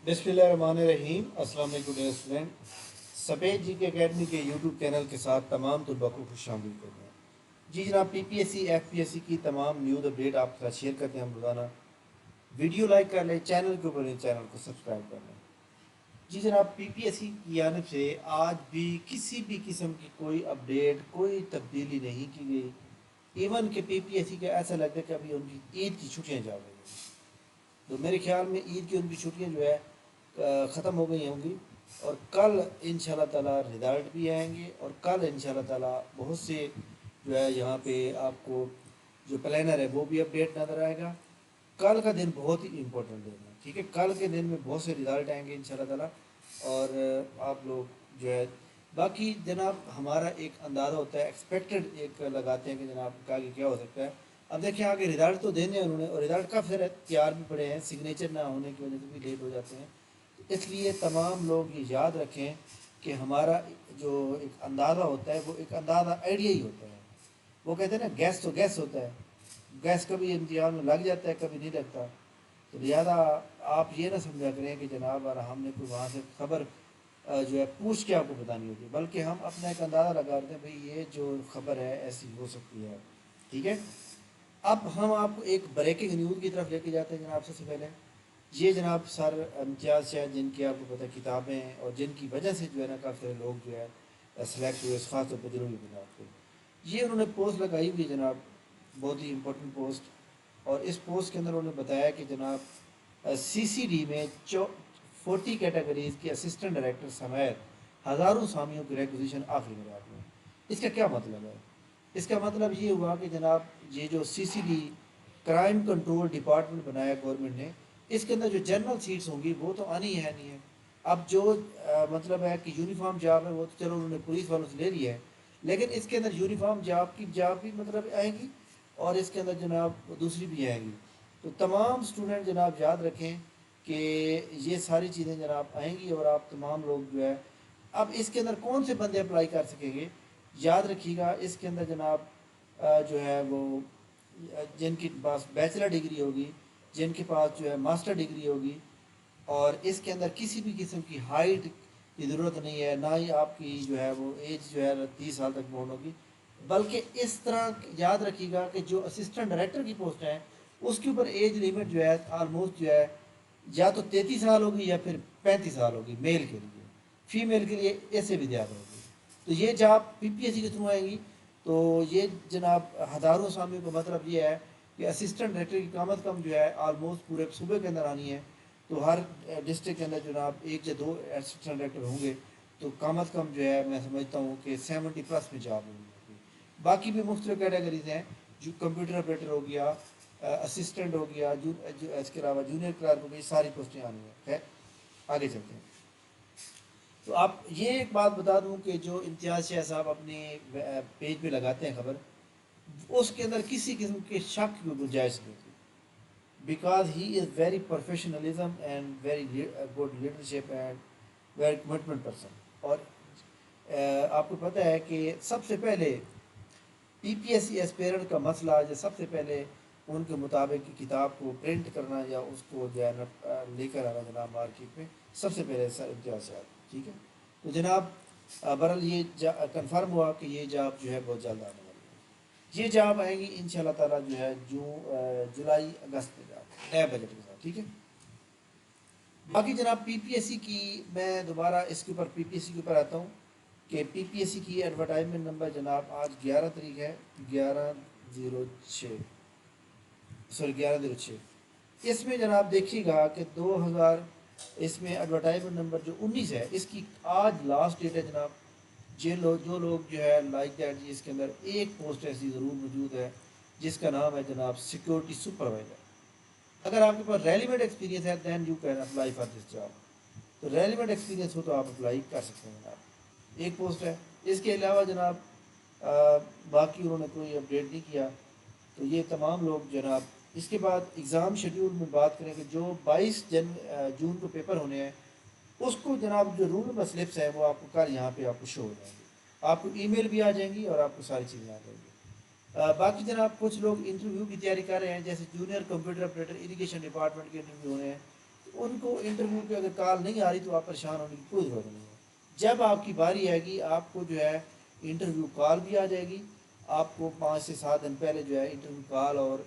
बिस्मिल्लाहिर्रहमानिर्रहीम। अस्सलाम वालेकुम डियर स्टूडेंट। सफ़ेद जी के अकेडमी के यूट्यूब चैनल के साथ तमाम तलबा को खुश आमदीद करते हैं। जी जनाब, पीपीएससी एफपीएससी की तमाम न्यूज़ अपडेट आपके साथ शेयर करते हैं हम रोज़ाना। वीडियो लाइक कर लें, चैनल के ऊपर चैनल को सब्सक्राइब कर लें। जी जनाब, पीपीएससी की जानिब से आज भी किसी भी किस्म की कोई अपडेट, कोई तब्दीली नहीं की गई। इवन के पीपीएससी का ऐसा लगता है कि अभी उनकी ईद की छुट्टियाँ जा रही हैं। तो मेरे ख्याल में ईद की उनकी छुट्टियाँ जो है ख़त्म हो गई होंगी और कल इंशाल्लाह ताला रिज़ल्ट भी आएंगे और कल इंशाल्लाह ताला बहुत से जो है यहाँ पे आपको जो प्लानर है वो भी अपडेट नज़र आएगा। कल का दिन बहुत ही इम्पोर्टेंट दिन है, ठीक है। कल के दिन में बहुत से रिज़ल्ट आएंगे इंशाल्लाह ताला और आप लोग जो है बाकी जनाब हमारा एक अंदाज़ा होता है, एक्सपेक्टेड एक लगाते हैं कि जनाब का आगे क्या हो सकता है। अब देखिए आगे रिज़ल्ट तो देने हैं उन्होंने और रिज़ल्ट काफ़ी सारे तैयार भी पड़े हैं, सिग्नेचर ना होने की वजह से भी लेट हो जाते हैं। इसलिए तमाम लोग ये याद रखें कि हमारा जो एक अंदाज़ा होता है वो एक अंदाज़ा आइडिया ही होता है। वो कहते हैं ना, गैस तो गैस होता है, गैस कभी इम्तिहान में लग जाता है कभी नहीं लगता। तो लिहाजा आप ये ना समझा करें कि जनाब और हमने कोई वहाँ से खबर जो है पूछ के आपको बतानी होगी, बल्कि हम अपना एक अंदाज़ा लगा देते हैं भाई ये जो खबर है ऐसी हो सकती है, ठीक है। अब हम आपको एक ब्रेकिंग न्यूज़ की तरफ लेके जाते हैं जनाब। सबसे पहले ये जनाब सर इम्तियाज़ शायद जिनकी आपको पता है किताबें हैं और जिनकी वजह से जो है ना काफ़ी सारे लोग जो है सेलेक्ट हुए, ख़ास तौर पर जुर्मी बुनियाद पर। ये उन्होंने पोस्ट लगाई हुई जनाब, बहुत ही इम्पोर्टेंट पोस्ट। और इस पोस्ट के अंदर उन्होंने बताया कि जनाब सीसीडी में 40 कैटेगरीज़ के असिस्टेंट डायरेक्टर समेत हज़ारों सामियों की रिक्विजिशन आखिरी मिनट में। इसका क्या मतलब है? इसका मतलब ये हुआ कि जनाब ये जो सीसीडी क्राइम कंट्रोल डिपार्टमेंट बनाया गवर्नमेंट ने, इसके अंदर जो जनरल सीट्स होंगी वो तो आनी है नहीं है। अब जो मतलब है कि यूनिफॉर्म जॉब है वो तो चलो उन्होंने पुलिस वालों से ले लिया है, लेकिन इसके अंदर यूनिफॉर्म जॉब भी मतलब आएंगी और इसके अंदर जनाब दूसरी भी आएंगी। तो तमाम स्टूडेंट जनाब याद रखें कि ये सारी चीज़ें जनाब आएंगी और आप तमाम लोग जो है अब इसके अंदर कौन से बंदे अप्लाई कर सकेंगे। याद रखिएगा इसके अंदर जनाब जो है वो जिनके पास बैचलर डिग्री होगी, जिनके पास जो है मास्टर डिग्री होगी, और इसके अंदर किसी भी किस्म की हाइट की ज़रूरत नहीं है, ना ही आपकी जो है वो एज जो है 30 साल तक बॉन्ड होगी। बल्कि इस तरह याद रखिएगा कि जो असिस्टेंट डायरेक्टर की पोस्ट है उसके ऊपर एज लिमिट जो है आलमोस्ट जो है या तो 33 साल होगी या फिर 35 साल होगी मेल के लिए। फीमेल के लिए ऐसे भी ज़्यादा होगी। तो ये जॉब पीपीएससी के थ्रू आएंगी। तो ये जनाब हज़ारों सामियों का मतलब ये है कि असिस्टेंट डायरेक्टर की कम अज़ कम जो है आलमोस्ट पूरे सूबे के अंदर आनी है। तो हर डिस्ट्रिक्ट के अंदर जनाब 1 या 2 असिस्टेंट डायरेक्टर होंगे। तो कम अज़ कम जो है मैं समझता हूँ कि 70+ में जॉब होगी। बाकी भी मुख्तलिफ कैटेगरीज हैं, जो कंप्यूटर ऑपरेटर हो गया, असिस्टेंट हो गया, इसके अलावा जूनियर क्लर्क हो गई, सारी पोस्टें आनी है। खैर आगे चलते हैं। तो आप ये एक बात बता दूं कि जो इम्तियाज़ शाह साहब अपने पेज पे लगाते हैं खबर, उसके अंदर किसी किस्म के शक की गुंजाइश नहीं थी। Because he is very professionalism and very good leadership and very commitment person. और आपको पता है कि सबसे पहले पीपीएससी एस्पेरेंट का मसला जो सबसे पहले उनके मुताबिक किताब को प्रिंट करना या उसको जो है लेकर आना जनाब मार्केट में, सबसे पहले सर इम्तियाज़ शाह, ठीक है। तो जनाब बहरहाल ये कंफर्म हुआ कि ये जॉब जो है बहुत जल्द आने वाली है। ये जॉब आएंगी इंशाल्लाह ताला जो है जुलाई अगस्त में जॉब नए बजट के साथ, ठीक है। बाकी जनाब पीपीएससी की मैं दोबारा इसके ऊपर पीपीएससी के ऊपर आता हूँ कि पीपीएससी की एडवर्टाइजमेंट नंबर जनाब आज 11 तारीख है, 11/06 सॉरी 11/06। इसमें जनाब देखिएगा कि 2000 इसमें एडवर्टाइजमेंट नंबर जो 19 है इसकी आज लास्ट डेट है जनाब। जो लोग जो है लाइक दैट जी इसके अंदर एक पोस्ट ऐसी ज़रूर मौजूद है जिसका नाम है जनाब सिक्योरिटी सुपरवाइज़र। अगर आपके पास रेलिवेंट एक्सपीरियंस है than you can apply for this job. तो रेलिवेंट एक्सपीरियंस हो तो आप अप्लाई कर सकते हैं जनाब, एक पोस्ट है। इसके अलावा जनाब बाकी उन्होंने कोई अपडेट नहीं किया। तो ये तमाम लोग जनाब इसके बाद एग्ज़ाम शेड्यूल में बात करें कि जो 22 जून को पेपर होने हैं उसको जनाब जो रूल नंबर स्लिप्स है वो आपको कल यहाँ पे आपको शो हो जाएंगे, आपको ईमेल भी आ जाएंगी और आपको सारी चीज़ें आ जाएंगी। बाकी जनाब कुछ लोग इंटरव्यू की तैयारी कर रहे हैं, जैसे junior computer operator irrigation department के इंटरव्यू हो रहे हैं। उनको इंटरव्यू पे अगर कॉल नहीं आ रही तो आप परेशान होने की कोई ज़रूरत नहीं है। जब आपकी बारी आएगी आपको जो है इंटरव्यू कॉल भी आ जाएगी, आपको 5 से 7 दिन पहले जो है इंटरव्यू कॉल और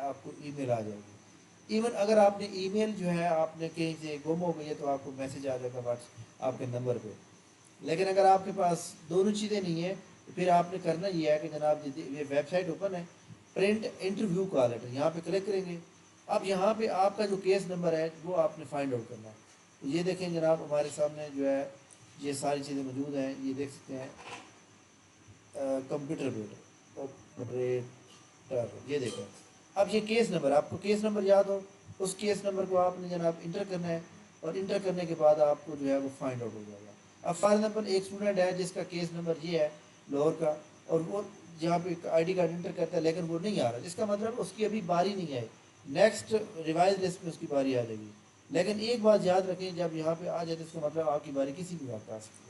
आपको ईमेल आ जाएगी। इवन अगर आपने ईमेल जो है आपने कहीं से गुम हो गई है तो आपको मैसेज आ जाएगा व्हाट्स आपके नंबर पे। लेकिन अगर आपके पास दोनों चीज़ें नहीं है तो फिर आपने करना ये है कि जनाब ये वेबसाइट ओपन है, प्रिंट इंटरव्यू कॉल लेटर, यहाँ पे क्लिक करेंगे। अब यहाँ पे आपका जो केस नंबर है वो आपने फाइंड आउट करना है। तो ये देखें जनाब हमारे सामने जो है ये सारी चीज़ें मौजूद हैं, ये देख सकते हैं कंप्यूटर बेट ऑपरेटर, ये देखें। अब ये केस नंबर, आपको केस नंबर याद हो, उस केस नंबर को आपने जनाब इंटर करना है और इंटर करने के बाद आपको जो है वो फाइंड आउट हो जाएगा। अब फॉर एग्जाम्पल एक स्टूडेंट है जिसका केस नंबर ये है लाहौर का, और वो यहाँ पे ID कार्ड इंटर करता है लेकिन वो नहीं आ रहा, जिसका मतलब उसकी अभी बारी नहीं आई, नेक्स्ट रिवाइज लिस्ट में उसकी बारी आ जाएगी। लेकिन एक बात याद रखें, जब यहाँ पे आ जाए तो इसका मतलब आपकी बारी किसी भी वक्त आ सकती है।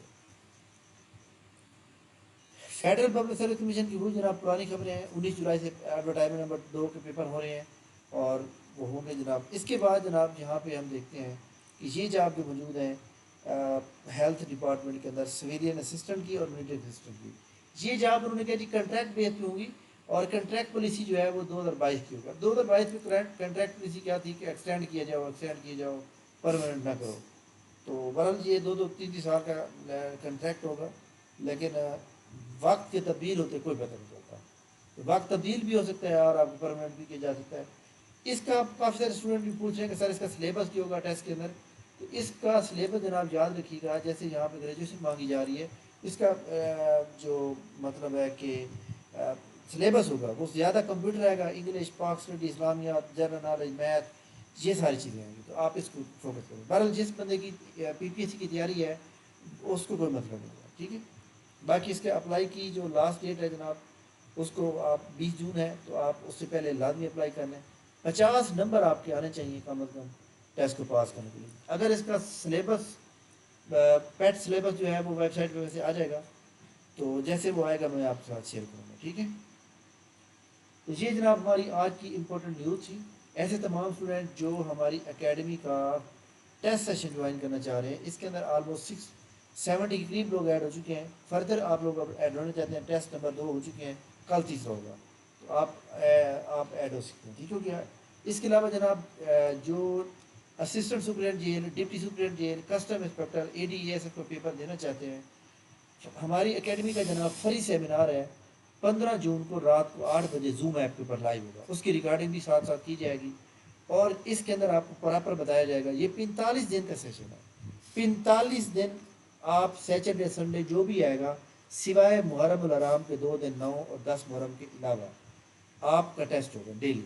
फेडरल पब्लिक सर्विस कमीशन की रूल जनाब पुरानी खबरें हैं, 19 जुलाई से एडवर्टाइजमेंट नंबर 2 के पेपर हो रहे हैं और वो होंगे जनाब। इसके बाद जनाब यहाँ पे हम देखते हैं कि ये जॉब जो मौजूद है हेल्थ डिपार्टमेंट के अंदर सिविलियन असिस्टेंट की और मिलिट्री असिस्टेंट की, ये जॉब उन्होंने कहा जी कंट्रैक्ट बेस पे होगी और कंट्रैक्ट पॉलिसी जो है वो 2022 की होगा। 2022 में कंट्रैक्ट पॉलिसी क्या थी कि एक्सटेंड किया जाओ, परमानेंट ना करो। तो बहरहाल ये 2-3 साल का कंट्रैक्ट होगा, लेकिन वक्त के तब्दील होते कोई पता नहीं चलता। तो वक्त तब्दील भी हो सकता है और आपको परमानेंट भी किया जा सकता है। इसका काफ़ी सारे स्टूडेंट भी पूछ रहे हैं कि सर इसका सिलेबस क्या होगा टेस्ट के अंदर। तो इसका सिलेबस जनाब याद रखिएगा, जैसे यहाँ पे ग्रेजुएशन मांगी जा रही है, इसका जो मतलब है कि सिलेबस होगा वो ज़्यादा कंप्यूटर आएगा, इंग्लिश, पाक स्टडी, इस्लामियात, जनरल नॉलेज, मैथ, ये सारी चीज़ें आएंगी। तो आप इसको फोकस करें। बहरहाल जिस बंदे की PPSC की तैयारी है उसको कोई मतलब नहीं होगा, ठीक है। बाकी इसके अप्लाई की जो लास्ट डेट है जनाब उसको आप 20 जून है, तो आप उससे पहले लाजमी अप्लाई कर लें। 50 नंबर आपके आने चाहिए कम अज़ कम टेस्ट को पास करने के लिए। अगर इसका सिलेबस पेट सिलेबस जो है वो वेबसाइट पे वैसे आ जाएगा, तो जैसे वो आएगा मैं आपके साथ शेयर करूँगा, ठीक है। तो ये जनाब हमारी आज की इम्पोर्टेंट न्यूज़ थी। ऐसे तमाम स्टूडेंट जो हमारी एकेडमी का टेस्ट सेशन ज्वाइन करना चाह रहे हैं, इसके अंदर ऑलमोस्ट 670 के करीब लोग ऐड हो चुके हैं। फर्दर आप लोग अब ऐड होने चाहते हैं, टेस्ट नंबर 2 हो चुके हैं, कल तीसरा होगा, तो आप ऐड हो सकते हैं, ठीक हो गया। इसके अलावा जनाब जो assistant superintendent jail, deputy superintendent jail, custom inspector, ADSF को पेपर देना चाहते हैं, हमारी एकेडमी का जनाब फ्री सेमिनार है 15 जून को रात को 8 बजे जूम ऐप के ऊपर लाइव होगा। उसकी रिकॉर्डिंग भी साथ साथ की जाएगी और इसके अंदर आपको प्रॉपर बताया जाएगा। ये 45 दिन का सेशन है, 45 दिन आप सैटरडे संडे जो भी आएगा सिवाय मुहर्रम उल हराम के 2 दिन 9 और 10 मुहर्रम के अलावा आपका टेस्ट होगा डेली।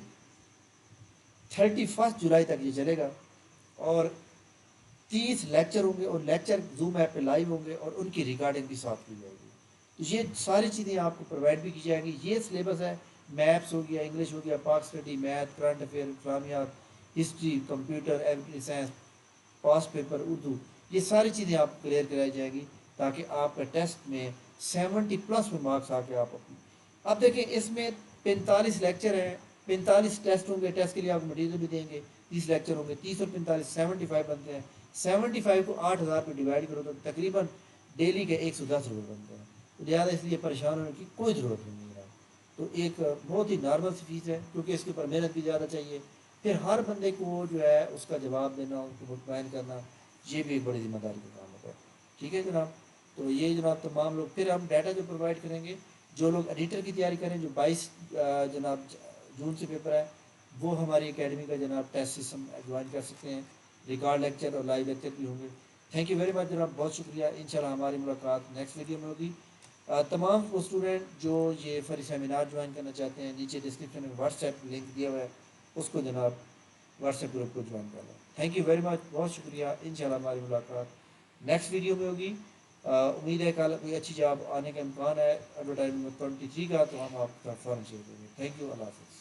31 जुलाई तक ये चलेगा और 30 लेक्चर होंगे और लेक्चर जूम ऐप पे लाइव होंगे और उनकी रिकॉर्डिंग भी साथ की जाएगी। तो ये सारी चीज़ें आपको प्रोवाइड भी की जाएंगी। ये सिलेबस है, मैथ्स हो गया, इंग्लिश हो गया, Pak study, math, current affair, इस्लामियात, history, computer, every science, past paper, Urdu, ये सारी चीज़ें आपको क्लियर कराई जाएगी ताकि आपका टेस्ट में 70+ में मार्क्स आके आप अपनी। अब देखें इसमें 45 लेक्चर हैं, 45 टेस्ट होंगे, टेस्ट के लिए आपको मटीरियल भी देंगे, 30 लेक्चर होंगे, 30 और 45 75 बनते हैं। 75 को 8000 पे डिवाइड करो तो तकरीबन डेली के 110 रुपये बनते हैं। तो ज़्यादा इसलिए परेशान होने की कोई ज़रूरत नहीं है। तो एक बहुत ही नॉर्मल सी फीस है क्योंकि इसके ऊपर मेहनत भी ज़्यादा चाहिए। फिर हर बंदे को जो है उसका जवाब देना, उनको मुतमईन करना, ये भी एक बड़ी जिम्मेदारी का काम होता है, ठीक है जनाब। तो ये जनाब तमाम लोग, फिर हम डाटा जो प्रोवाइड करेंगे, जो लोग एडिटर की तैयारी करें, जो 22 जनाब जून से पेपर है, वो हमारी एकेडमी का जनाब टेस्ट सिस्टम ज्वाइन कर सकते हैं। रिकॉर्ड लेक्चर और लाइव लेक्चर भी होंगे। थैंक यू वेरी मच जनाब, बहुत शुक्रिया। इंशाल्लाह हमारी मुलाकात नेक्स्ट वीडियो में होगी। तमाम वो स्टूडेंट जो ये फ्री सेमिनार ज्वाइन करना चाहते हैं, नीचे डिस्क्रिप्शन में व्हाट्सएप लिंक दिया हुआ है, उसको जनाब व्हाट्सएप ग्रुप को ज्वाइन कर लें। थैंक यू वेरी मच, बहुत शुक्रिया। इंशाल्लाह हमारी मुलाकात नेक्स्ट वीडियो में होगी। उम्मीद है कल कोई अच्छी जॉब आने का इम्कान है एडवर्टाइजमेंट 23 का, तो हम आपका फ़ौरन शेयर करेंगे। थैंक यू, अल्लाह हाफ़िज़।